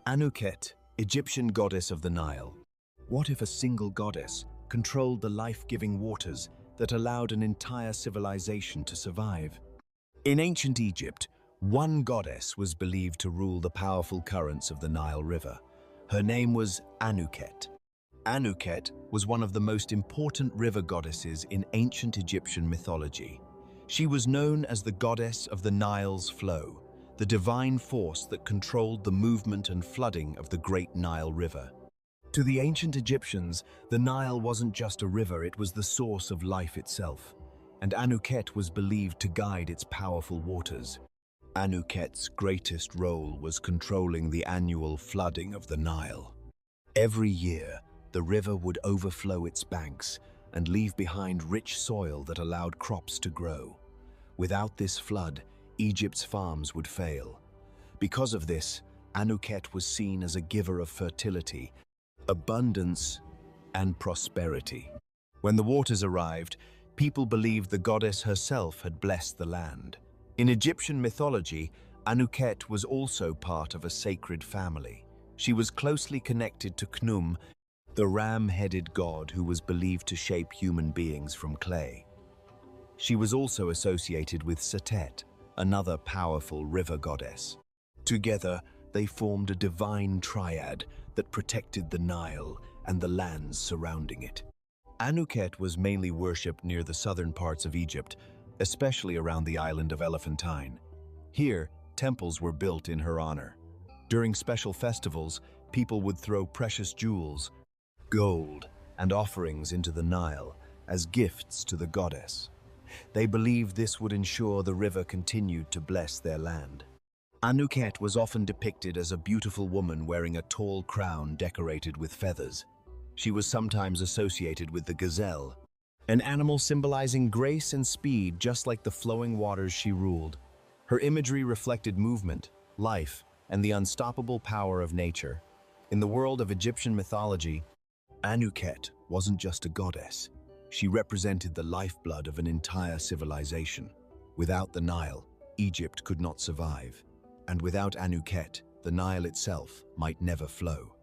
Anuket, Egyptian goddess of the Nile. What if a single goddess controlled the life-giving waters that allowed an entire civilization to survive? In ancient Egypt, one goddess was believed to rule the powerful currents of the Nile River. Her name was Anuket. Anuket was one of the most important river goddesses in ancient Egyptian mythology. She was known as the goddess of the Nile's flow, the divine force that controlled the movement and flooding of the great Nile River. To the ancient Egyptians, the Nile wasn't just a river, it was the source of life itself, and Anuket was believed to guide its powerful waters. Anuket's greatest role was controlling the annual flooding of the Nile. Every year, the river would overflow its banks and leave behind rich soil that allowed crops to grow. Without this flood, Egypt's farms would fail. Because of this, Anuket was seen as a giver of fertility, abundance, and prosperity. When the waters arrived, people believed the goddess herself had blessed the land. In Egyptian mythology, Anuket was also part of a sacred family. She was closely connected to Khnum, the ram-headed god who was believed to shape human beings from clay. She was also associated with Setet, another powerful river goddess. Together, they formed a divine triad that protected the Nile and the lands surrounding it. Anuket was mainly worshipped near the southern parts of Egypt, especially around the island of Elephantine. Here, temples were built in her honor. During special festivals, people would throw precious jewels, gold, and offerings into the Nile as gifts to the goddess. They believed this would ensure the river continued to bless their land. Anuket was often depicted as a beautiful woman wearing a tall crown decorated with feathers. She was sometimes associated with the gazelle, an animal symbolizing grace and speed just like the flowing waters she ruled. Her imagery reflected movement, life, and the unstoppable power of nature. In the world of Egyptian mythology, Anuket wasn't just a goddess. She represented the lifeblood of an entire civilization. Without the Nile, Egypt could not survive. And without Anuket, the Nile itself might never flow.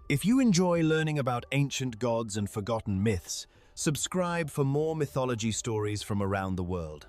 If you enjoy learning about ancient gods and forgotten myths, subscribe for more mythology stories from around the world.